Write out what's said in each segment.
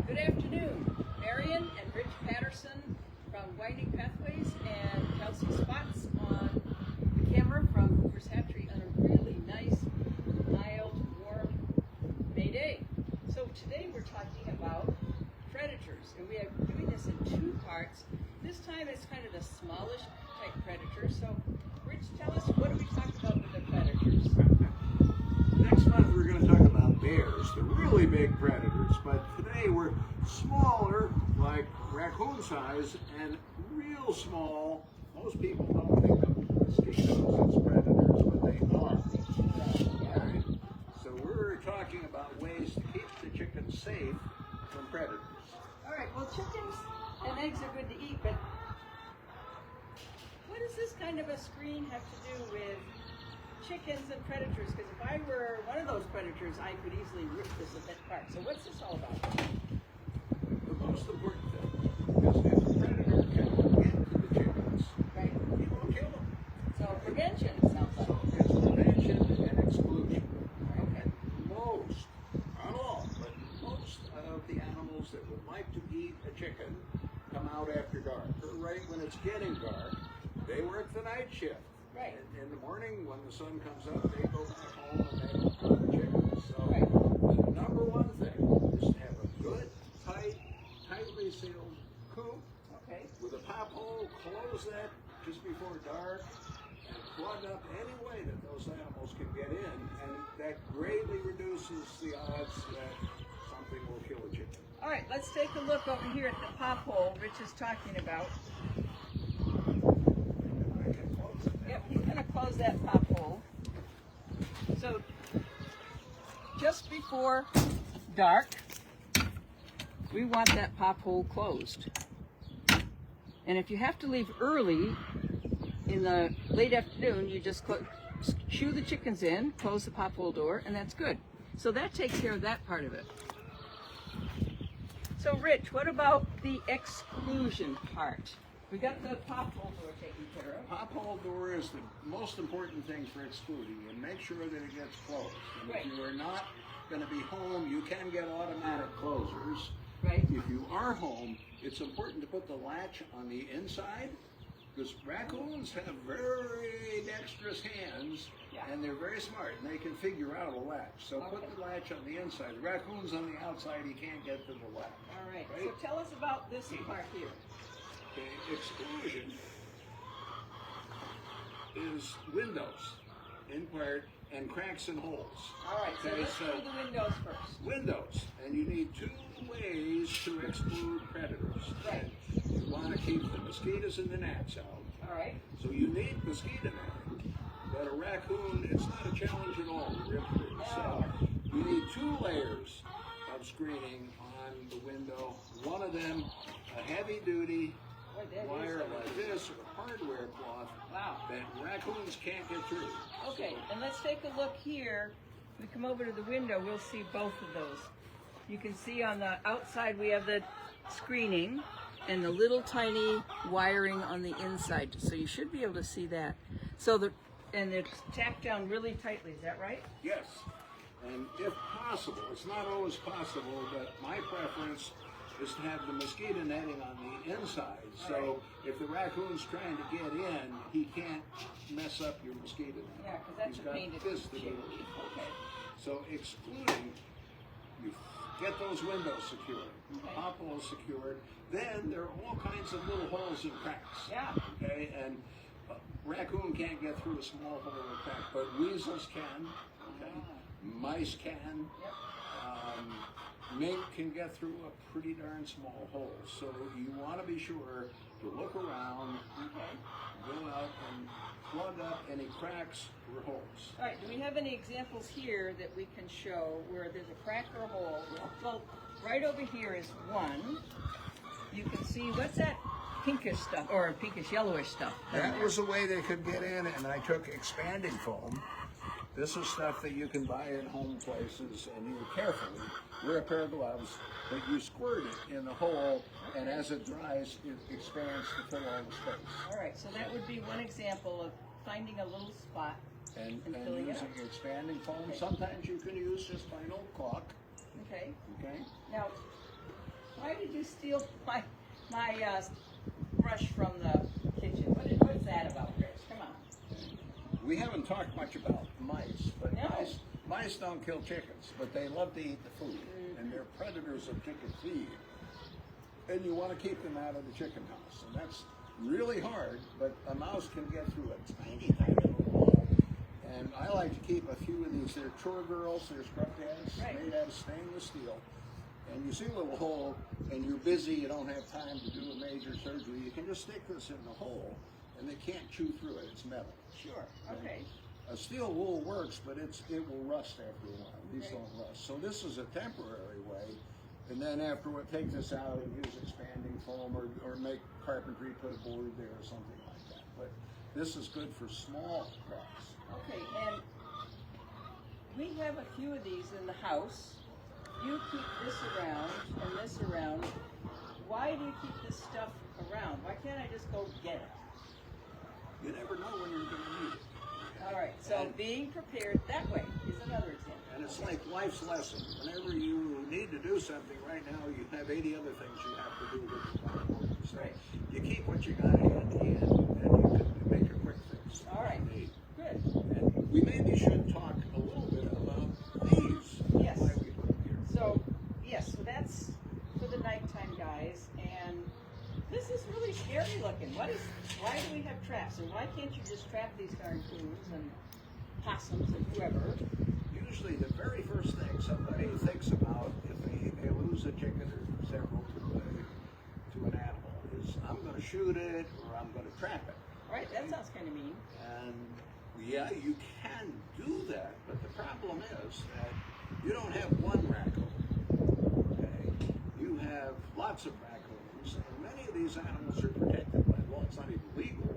Good afternoon. Marian and Rich Patterson from Winding Pathways and Kelsey Spotts on the camera from Hoover's Hatchery on a really nice, mild, warm May day. So today we're talking about predators, and we are doing this in two parts. This time it's kind of the smallish type predators. So Rich, tell us, what do we talk about with the predators? Next month we're going to talk about bears, the really big predators, but today we're smaller, like raccoon size, and real small. Most people don't think of mosquitoes as predators, but they are. Right. So we're talking about ways to keep the chickens safe from predators. All right, well, chickens and eggs are good to eat, but what does this kind of a screen have to do with chickens and predators? Because if I were one of those predators, I could easily rip this apart. So what's this all about? The most important thing is if a predator can get to the chickens, Right. he won't kill them. So prevention, it sounds like. It's prevention and exclusion. Okay. Most, not all, but most of the animals that would like to eat a chicken come out after dark. Or right when it's getting dark, they work the night shift. Right. And in the morning, when the sun comes up, they go back home and they don't hunt the chickens. So Right. the number one thing is to have a good, tightly sealed coop Okay. with a pop hole. Close that just before dark and plug up any way that those animals can get in, and that greatly reduces the odds that something will kill a chicken. All right, let's take a look over here at the pop hole Rich is talking about. I can close it now. Yep, he's going to close that pop hole. So just before dark, we want that pop hole closed. And if you have to leave early in the late afternoon, you just shoo the chickens in, close the pop hole door, and that's good. So that takes care of that part of it. So Rich, what about the exclusion part? We got the pop hole door taken care of. Pop hole door is the most important thing for excluding, and make sure that it gets closed. And Right. if you are not going to be home, you can get automatic closers. Right. If you are home, it's important to put the latch on the inside, because raccoons have very dexterous hands, Yeah. and they're very smart, and they can figure out a latch. So put Okay. the latch on the inside. The raccoon's on the outside, he can't get to the latch. All right. Right. So tell us about this part here. Okay, exclusion is windows, in part, and cracks and holes. All right. So Okay, let's do the windows first. Windows, and you need two ways to exclude predators. Right. You want to keep the mosquitoes and the gnats out, All right. so you need mosquito netting. But a raccoon, it's not a challenge at all to rip through. So you need two layers of screening on the window. One of them, a heavy-duty Boy, that is wire heavy. like this, or hardware cloth, Wow. that raccoons can't get through. Okay, and let's take a look here. We come over to the window, we'll see both of those. You can see on the outside we have the screening and the little tiny wiring on the inside. So you should be able to see that. And it's tacked down really tightly, is that right? Yes, and if possible, it's not always possible, but my preference is to have the mosquito netting on the inside. So if the raccoon's trying to get in, he can't mess up your mosquito net. Yeah, because that's He's a got pain to this to do. do. Okay. So excluding, you get those windows secured, Okay. pop holes secured. Then there are all kinds of little holes and cracks. Yeah. Okay, and raccoon can't get through a small hole or crack, but weasels can. Okay, mice can. Yep. Mink can get through a pretty darn small hole. So you want to be sure to look around, Okay. go out and plug up any cracks or holes. All right, do we have any examples here that we can show where there's a crack or a hole? Well, right over here is one. You can see, what's that pinkish stuff, or pinkish yellowish stuff? That was the way they could get in, and I took expanding foam. This is stuff that you can buy in home places, and you carefully wear a pair of gloves, but you squirt it in the hole, and as it dries, it expands to fill all the space. All right, so that would be one example of finding a little spot And filling it using up. expanding foam. Okay. Sometimes you can use just plain old caulk. Okay. Okay. Now, Why did you steal my brush from the kitchen? What's that about, Rich? Come on. We haven't talked much about mice, but No. mice don't kill chickens, but they love to eat the food, and they're predators of chicken feed. And you want to keep them out of the chicken house, and that's really hard, but a mouse can get through a tiny little hole. And I like to keep a few of these. They're chore girls, they're scrub heads, Right. made out of stainless steel. And you see a little hole, and you're busy, you don't have time to do a major surgery, you can just stick this in the hole, and they can't chew through it, it's metal. Sure. Okay. A steel wool works, but it will rust after a while. These Right. don't rust. So this is a temporary way. And then afterward, take this out and use expanding foam or make carpentry, put a board there or something like that. But this is good for small crops. Okay, and we have a few of these in the house. You keep this around and this around. Why do you keep this stuff around? Why can't I just go get it? You never know when you're going to need it. All right, so being prepared that way is another example. And it's like life's lesson. Whenever you need to do something right now, you have 80 other things you have to do that are important. So Right. you keep what you got at the end, and you can make a quick fix. All right. And Good. we maybe should talk a little bit about these. Yes. Why we put them here. So, yes, so that's for the nighttime guys, and this is really scary looking. Why do we have traps, and why can't you just trap these darn coons and possums and whoever? Usually the very first thing somebody thinks about if they lose a chicken or several to an animal is, I'm going to shoot it or I'm going to trap it. Right, that sounds kind of mean. And yeah, you can do that, but the problem is that you don't have one raccoon. Okay? You have lots of raccoons, and many of these animals are protected by law. It's not even legal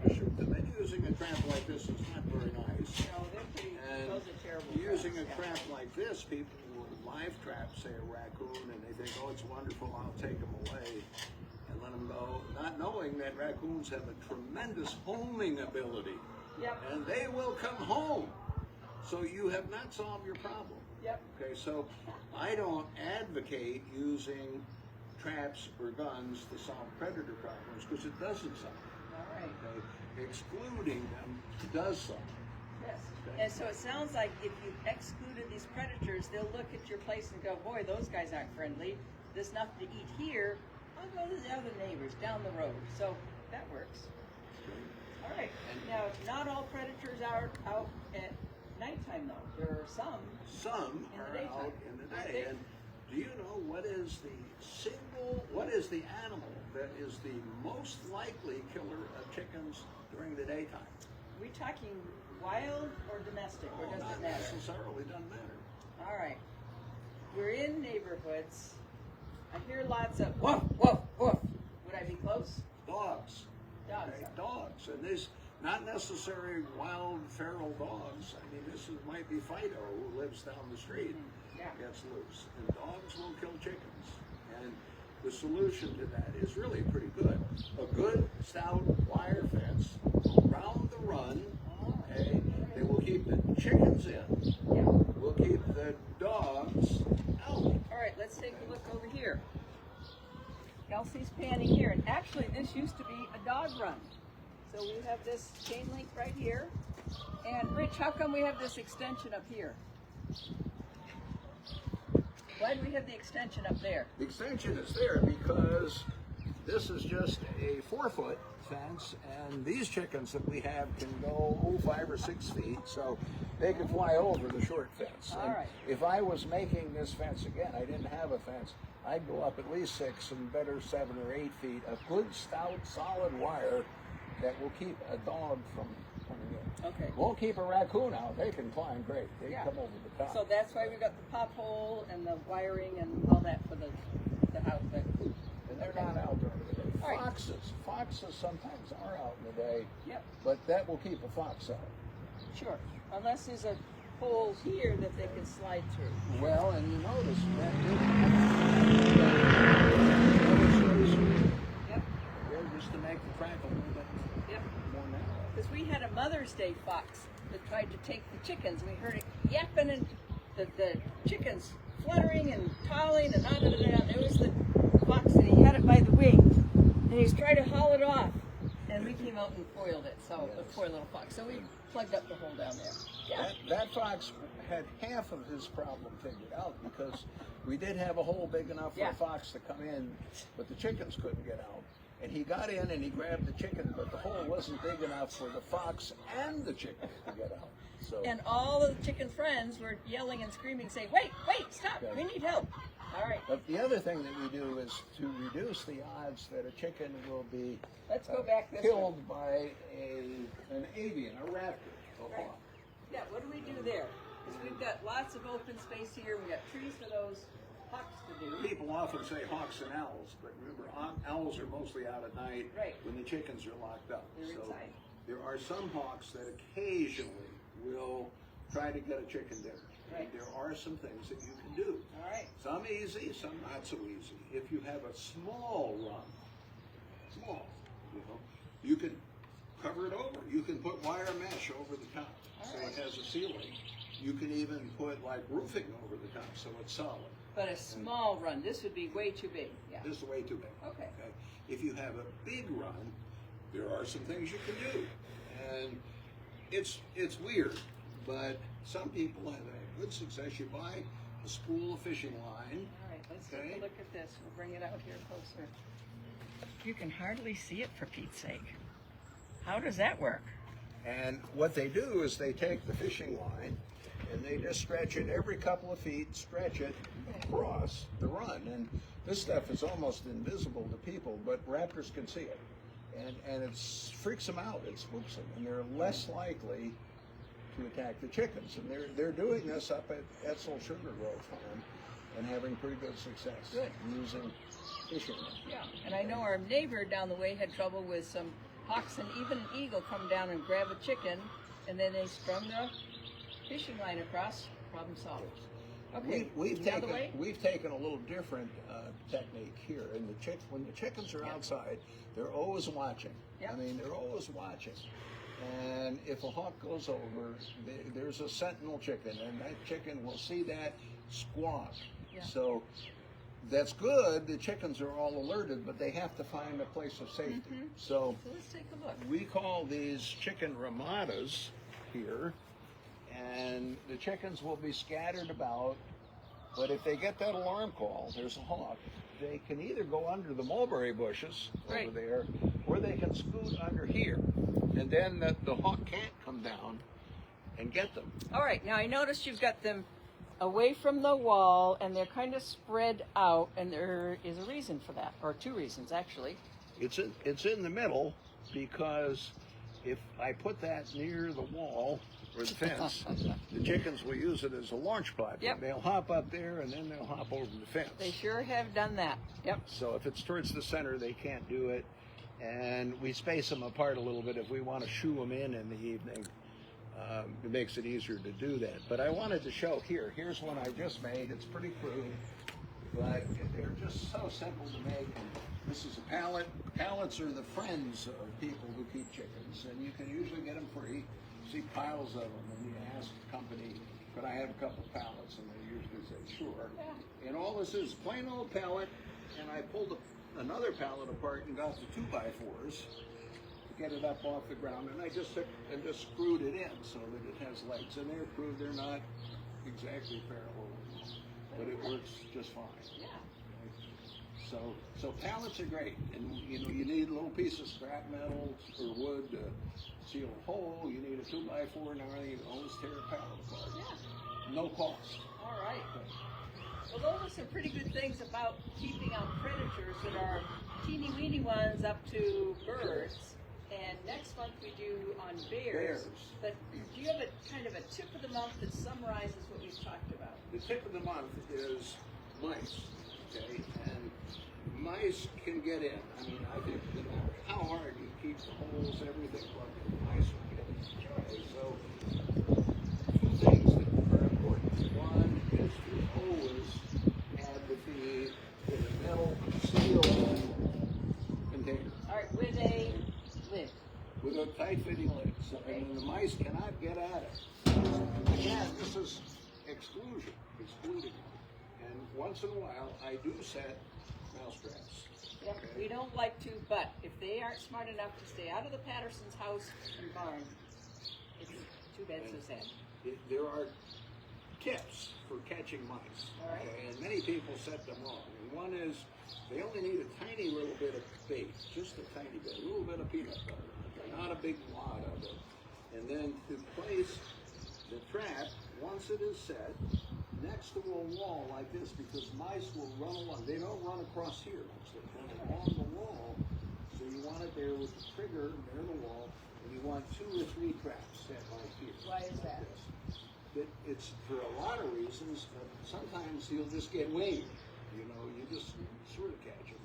to shoot them. And using a trap like this is not very nice. No, they're pretty, And those are terrible using traps, a trap like this, people will live trap, say, a raccoon, and they think, oh, it's wonderful, I'll take them away and let them go, not knowing that raccoons have a tremendous homing ability. Yep. And they will come home. So you have not solved your problem. Yep. Okay, so I don't advocate using traps or guns to solve predator problems because it doesn't solve them. All right. Okay? Excluding them does solve them. Yes. Okay. And so it sounds like if you excluded these predators, they'll look at your place and go, boy, those guys aren't friendly. There's nothing to eat here. I'll go to the other neighbors down the road. So that works. All right. Now, not all predators are out at nighttime, though. There are some. Some In the are daytime. out in the Aren't day. they? And do you know what is the animal that is the most likely killer of chickens during the daytime? Are we talking wild or domestic, or does Not it matter? necessarily, doesn't matter. All right. We're in neighborhoods. I hear lots of woof, woof, woof. Would I be close? Dogs. Dogs. Okay, dogs. And this, not necessarily wild feral dogs. I mean, might be Fido who lives down the street, Yeah. gets loose. And dogs will kill chickens. And the solution to that is really pretty good. A good, stout wire fence around the run. Okay, they will keep the chickens in. Yeah. We'll keep the dogs out. All right, let's take a look over here. Kelsey's panning here, and actually this used to be a dog run. So we have this chain link right here. And Rich, how come we have this extension up here? Why do we have the extension up there? The extension is there because this is just a 4-foot fence, and these chickens that we have can go 5 or 6 feet, so they can fly over the short fence. All And right. if I was making this fence again, I didn't have a fence, I'd go up at least 6 and better 7 or 8 feet of good, stout, solid wire that will keep a dog from coming in. Okay. Won't keep a raccoon out. They can climb great. They Yeah. come over the top. So that's why we got the pop hole and the wiring and all that for the house, the coop. And they're not out during the day. All right. Foxes sometimes are out in the day, Yep, but that will keep a fox out. sure. Unless there's a hole here that they can slide through. Well, and you notice that Yep, just to make the track a little bit yep. more narrow. Because we had a Mother's Day fox that tried to take the chickens. We heard it yapping and the chickens fluttering and calling and on and on. It was the fox and he had it by the wing and he was trying to haul it off. And we came out and foiled it, so the poor little fox. So we plugged up the hole down there. Yeah. That fox had half of his problem figured out because we did have a hole big enough for a fox to come in, but the chickens couldn't get out. And he got in and he grabbed the chicken, but the hole wasn't big enough for the fox and the chicken to get out. So, and all of the chicken friends were yelling and screaming, saying, "Wait, stop! We need help." All right. But the other thing that we do is to reduce the odds that a chicken will be killed by an avian, a raptor, a hawk. Yeah, what do we do there? Because we've got lots of open space here. We've got trees for those hawks to do. People often say hawks and owls, but remember, owls are mostly out at night when the chickens are locked up. They're inside. There are some hawks that occasionally will try to get a chicken dinner. Right. There are some things that you can do. All right. Some easy, some not so easy. If you have a small run, you can cover it over. You can put wire mesh over the top so it has a ceiling. You can even put like roofing over the top so it's solid. But a small run, this would be way too big. Yeah. This is way too big. Okay. If you have a big run, there are some things you can do. And it's weird, but some people have a good success. You buy a spool of fishing line. All right, let's take a look at this. We'll bring it out here closer. You can hardly see it, for Pete's sake. How does that work? And what they do is they take the fishing line and they just stretch it every couple of feet, stretch it across the run. And this stuff is almost invisible to people, but raptors can see it. And it freaks them out, it spooks them, and they're less likely to attack the chickens. And they're doing this up at Etzel Sugar Grove Farm and having pretty good success using fishing nets. Yeah, and I know our neighbor down the way had trouble with some hawks and even an eagle come down and grab a chicken, and then they strung the fishing line across. Problem solved. Okay, we've taken a little different technique here. And when the chickens are outside, they're always watching. I mean, they're always watching. And if a hawk goes over, there's a sentinel chicken, and that chicken will see that squawk. So that's good. The chickens are all alerted, but they have to find a place of safety. So let's take a look. We call these chicken ramadas here, and the chickens will be scattered about. But if they get that alarm call, there's a hawk, they can either go under the mulberry bushes over there, or they can scoot under here, and then the hawk can't come down and get them. All right, now I noticed you've got them away from the wall, and they're kind of spread out, and there is a reason for that, or two reasons actually. It's in the middle because if I put that near the wall or the fence, the chickens will use it as a launch platform. They'll hop up there and then they'll hop over the fence. They sure have done that. So if it's towards the center, they can't do it, and we space them apart a little bit if we want to shoo them in the evening. It makes it easier to do that. But I wanted to show here's one I just made. It's pretty crude, but they're just so simple to make. This is a pallet. Pallets are the friends of people who keep chickens, and you can usually get them free. See piles of them, and you ask the company, could I have a couple pallets? And they usually say, sure. And all this is plain old pallet, and I pulled another pallet apart and got the 2x4s to get it up off the ground, and I just took and just screwed it in so that it has legs. And they're proved they're not exactly parallel, but it works just fine. So pallets are great, and you need a little piece of scrap metal or wood to seal a hole. You need a 2x4 now. You can always tear a pallet apart. No cost. All right. Well, those are some pretty good things about keeping out predators that are teeny weeny ones up to birds. And next month we do on bears. But do you have a kind of a tip of the month that summarizes what we've talked about? The tip of the month is mice. Okay, and mice can get in. I mean, I think no matter how hard you keep the holes, everything plugged, mice will get in. Okay, so two things that are important. One is to always add the feed in a metal sealed container. All right, with a lid. With a tight-fitting lid, so and the mice cannot get at it. Again, this is exclusion, excluding. And once in a while, I do set mouse traps. Yep, we don't like to, but if they aren't smart enough to stay out of the Patterson's house and barn, it's too bad, so sad. There are tips for catching mice, All right. okay, and many people set them wrong. And one is they only need a tiny little bit of bait, just a tiny bit, a little bit of peanut butter, okay, not a big wad of it. And then to place the trap, once it is set, next to a wall like this, because mice will run along. They don't run across here, they run along the wall. So you want it there with the trigger near the wall, and you want 2 or 3 traps set right here. Why is that? It's for a lot of reasons. Sometimes he'll just get winged. You know, you just sort of catch him,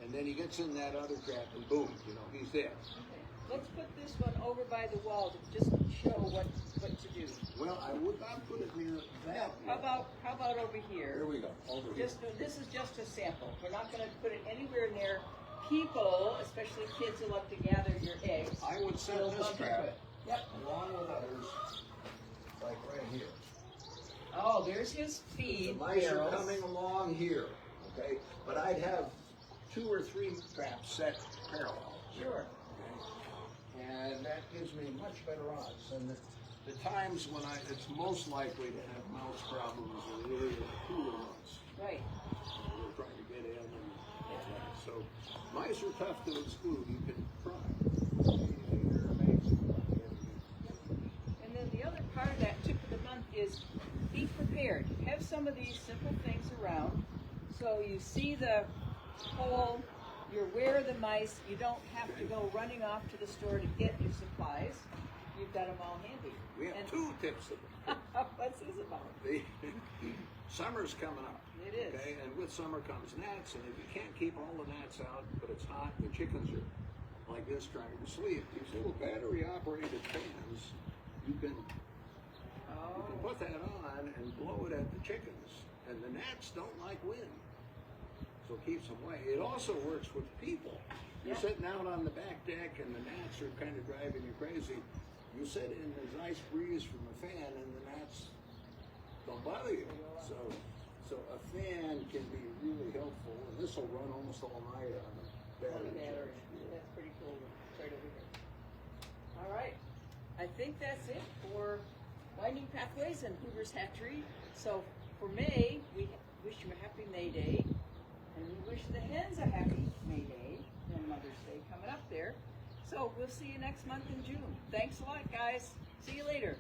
and then he gets in that other trap, and boom, you know, he's there. Okay. Let's put this one over by the wall to just show what to do. Well, I would not put it near that. No, how about over here? Here we go. Over here. This is just a sample. We're not going to put it anywhere near people, especially kids who love to gather your eggs. I would set They'll this bump into trap it. Yep. along with others, like right here. Oh, there's his feed. The mice are barrels. coming along here, okay? But I'd have 2 or 3 traps set parallel. Sure. Okay? And that gives me much better odds. And the times when it's most likely to have mouse problems are really in the cooler months. Right. We're trying to get in and so mice are tough to exclude. You can try. They're amazing. And then the other part of that tip of the month is be prepared. Have some of these simple things around. So you see the hole, you're aware of the mice, you don't have to go running off to the store to get your supplies. You've got them all handy. We have And 2 tips of them. what's this about? Summer's coming up. It is. Okay, and with summer comes gnats, and if you can't keep all the gnats out, but it's hot, the chickens are like this trying to sleep. These little battery-operated fans, you can put that on and blow it at the chickens, and the gnats don't like wind, so it keeps them away. It also works with people. You're sitting out on the back deck, and the gnats are kind of driving you crazy. You sit in this nice breeze from the fan, and the gnats don't bother you. So a fan can be really helpful, and this will run almost all night on the battery. That's pretty cool. Right over here. All right. I think that's it for Winding Pathways and Hoover's Hatchery. So for May, we wish you a happy May Day, and we wish the hens a happy May Day and Mother's Day coming up there. So we'll see you next month in June. Thanks a lot, guys. See you later.